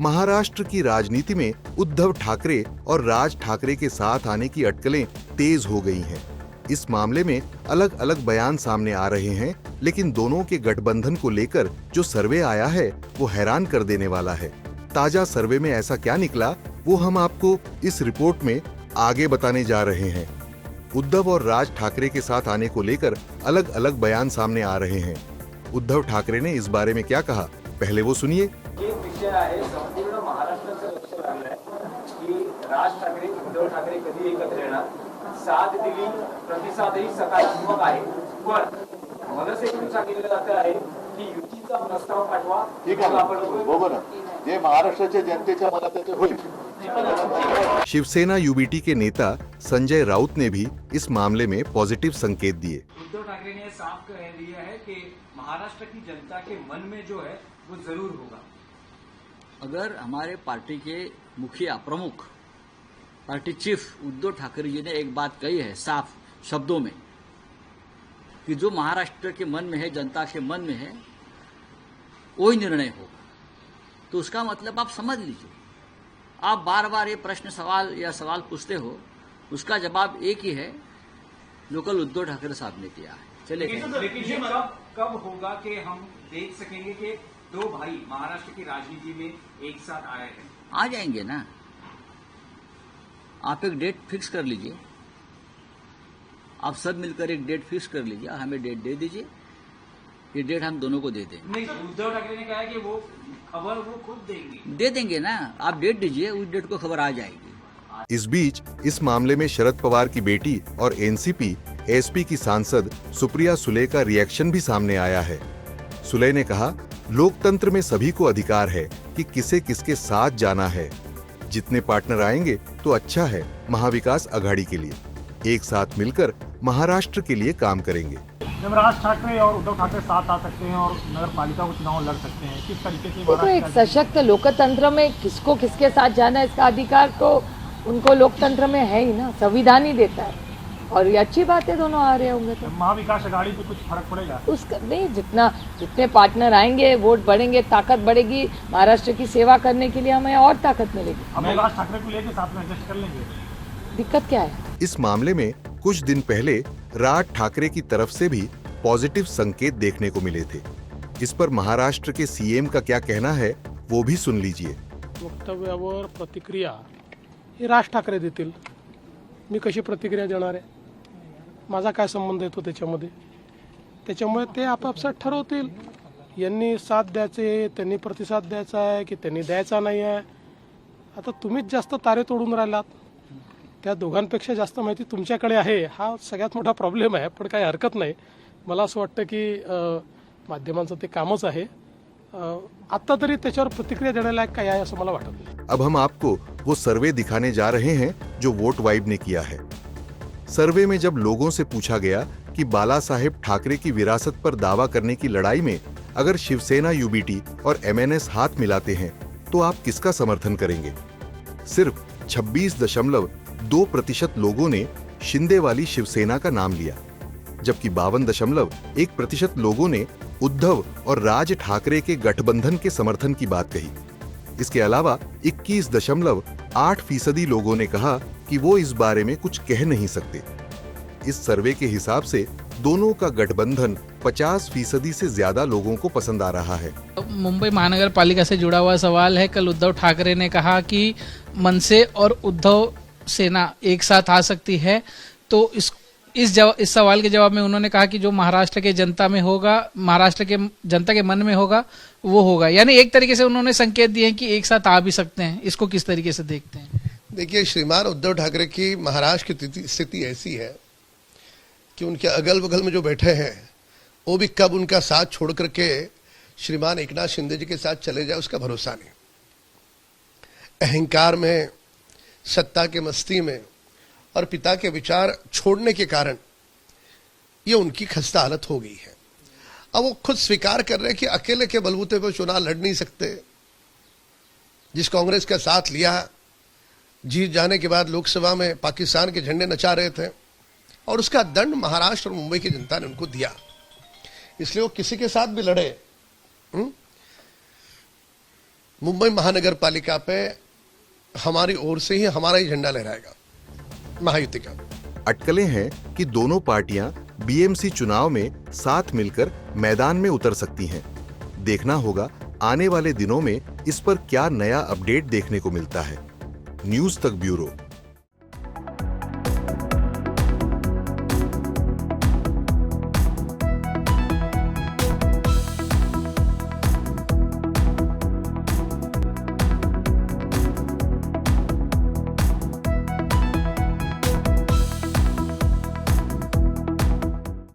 महाराष्ट्र की राजनीति में उद्धव ठाकरे और राज ठाकरे के साथ आने की अटकलें तेज हो गई हैं। इस मामले में अलग अलग बयान सामने आ रहे हैं, लेकिन दोनों के गठबंधन को लेकर जो सर्वे आया है वो हैरान कर देने वाला है। ताजा सर्वे में ऐसा क्या निकला वो हम आपको इस रिपोर्ट में आगे बताने जा रहे हैं। उद्धव और राज ठाकरे के साथ आने को लेकर अलग अलग बयान सामने आ रहे हैं। उद्धव ठाकरे ने इस बारे में क्या कहा, पहले वो सुनिए। ये विषय आहे, संपूर्ण महाराष्ट्राचं लक्ष लागलंय की राज ठाकरे उद्धव ठाकरे कधी एकत्र येणार। साथ दिली, प्रतिसादही सकारात्मक आहे, पण मनसेकडून सांगितलं जात आहे की युतीचा प्रस्ताव पाठवा। बरोबर, जे महाराष्ट्राच्या जनतेच्या मनात आहे ते होईल। शिवसेना यूबीटी के नेता संजय राउत ने भी इस मामले में पॉजिटिव संकेत दिए। उद्धव ठाकरे ने साफ कह दिया है कि महाराष्ट्र की जनता के मन में जो है वो जरूर होगा। अगर हमारे पार्टी के मुखिया प्रमुख पार्टी चीफ उद्धव ठाकरे जी ने एक बात कही है साफ शब्दों में कि जो महाराष्ट्र के मन में है, जनता के मन में है, वही निर्णय होगा, तो उसका मतलब आप समझ लीजिए। आप बार बार ये प्रश्न सवाल पूछते हो, उसका जवाब एक ही है जो कल उद्धव ठाकरे साहब ने किया है। चलिए, लेकिन ये कब होगा कि हम देख सकेंगे कि दो भाई महाराष्ट्र की राजनीति में एक साथ आए हैं? आ जाएंगे ना। आप एक डेट फिक्स कर लीजिए, आप सब मिलकर एक डेट फिक्स कर लीजिए, हमें डेट दे दीजिए, ये डेट हम दोनों को दे देंगे। नहीं, उद्धव ठाकरे ने कहा है कि वो खबर वो खुद देंगे। दे देंगे ना, आप डेट दीजिए, उस डेट को खबर आ जाएगी। इस बीच इस मामले में शरद पवार की बेटी और एनसीपी एसपी की सांसद सुप्रिया सुले का रिएक्शन भी सामने आया है। सुले ने कहा, लोकतंत्र में सभी को अधिकार है कि किसे किसके साथ जाना है। जितने पार्टनर आएंगे तो अच्छा है महाविकास अघाड़ी के लिए। एक साथ मिलकर महाराष्ट्र के लिए काम करेंगे। जब राज ठाकरे और उद्धव ठाकरे साथ आ सकते हैं और नगर पालिका को चुनाव लड़ सकते हैं, किस तरीके से देखो, एक सशक्त लोकतंत्र में किसको किसके साथ जाना है इसका अधिकार तो उनको लोकतंत्र में है ही ना, संविधान ही देता है। और ये अच्छी बात है, दोनों आ रहे होंगे तो महाविकास अघाड़ी पे कुछ फर्क पड़ेगा उसका नहीं। जितने पार्टनर आएंगे, वोट बढ़ेंगे, ताकत बढ़ेगी, महाराष्ट्र की सेवा करने के लिए हमें और ताकत मिलेगी। हम राज ठाकरे को लेकर साथ में एडजस्ट कर लेंगे। दिक्कत क्या है? इस मामले में कुछ दिन पहले राज ठाकरे की तरफ से भी पॉजिटिव संकेत देखने को मिले थे। इस पर महाराष्ट्र के सीएम का क्या कहना है वो भी सुन लीजिए। वक्तव्यावर प्रतिक्रिया हे राज ठाकरे देतील, मी कशी प्रतिक्रिया देणार आहे? माझा काय संबंध येतो त्याच्यामध्ये? त्याच्यामुळे ते आपापसात ठरवतील। यांनी साथ द्यायचे, त्यांनी प्रतिसाद द्यायचा आहे की त्यांनी द्यायचा नाही आहे, आता तुम्हीच जास्त तारे तोडून राहिलात। त्या दोघांपेक्षा जास्त माहिती तुमच्याकडे आहे, हा सगळ्यात मोठा प्रॉब्लेम आहे। पण काही हरकत नाही, मला असं वाटतं की माध्यमांचं ते कामच आहे। आता तरी त्याच्यावर प्रतिक्रिया देण्यालायक काय आहे असं मला वाटत नाही। अब हम आपको वो सर्वे दिखाने जा रहे हैं जो वोट वाइब ने किया है। सर्वे में जब लोगों से पूछा गया कि बाला साहेब ठाकरे की विरासत पर दावा करने की लड़ाई में अगर शिवसेना यूबीटी और एमएनएस हाथ मिलाते हैं तो आप किसका समर्थन करेंगे, सिर्फ 26.2% लोगों ने शिंदे वाली शिवसेना का नाम लिया, जबकि 52.1% लोगों ने उद्धव और राज ठाकरे के गठबंधन के समर्थन की बात कही। इसके अलावा 21.8% लोगों ने कहा कि वो इस बारे में कुछ कह नहीं सकते। इस सर्वे के हिसाब से दोनों का गठबंधन 50% से ज्यादा लोगों को पसंद आ रहा है। मुंबई महानगर पालिका से जुड़ा हुआ सवाल है। कल उद्धव ठाकरे ने कहा कि मनसे और उद्धव सेना एक साथ आ सकती है, तो इस सवाल के जवाब में उन्होंने कहा कि जो महाराष्ट्र के जनता में होगा, महाराष्ट्र के जनता के मन में होगा वो होगा। यानी एक तरीके से उन्होंने संकेत दिए हैं कि एक साथ आ भी सकते हैं। इसको किस तरीके से देखते हैं? देखिए, श्रीमान उद्धव ठाकरे की महाराष्ट्र की स्थिति ऐसी है कि उनके अगल बगल में जो बैठे हैं वो भी कब उनका साथ छोड़ करके श्रीमान एकनाथ शिंदे जी के साथ चले जाए उसका भरोसा नहीं। अहंकार में, सत्ता के मस्ती में और पिता के विचार छोड़ने के कारण ये उनकी खस्ता हालत हो गई है। अब वो खुद स्वीकार कर रहे हैं कि अकेले के बलबूते पर चुनाव लड़ नहीं सकते। जिस कांग्रेस का साथ लिया, जीत जाने के बाद लोकसभा में पाकिस्तान के झंडे नचा रहे थे और उसका दंड महाराष्ट्र और मुंबई की जनता ने उनको दिया, इसलिए वो किसी के साथ भी लड़े। मुंबई महानगर पालिका पे हमारी ओर से ही हमारा ही झंडा लहराएगा, महायुति का। अटकलें हैं कि दोनों पार्टियां बीएमसी चुनाव में साथ मिलकर मैदान में उतर सकती हैं। देखना होगा आने वाले दिनों में इस पर क्या नया अपडेट देखने को मिलता है। न्यूज़ तक ब्यूरो।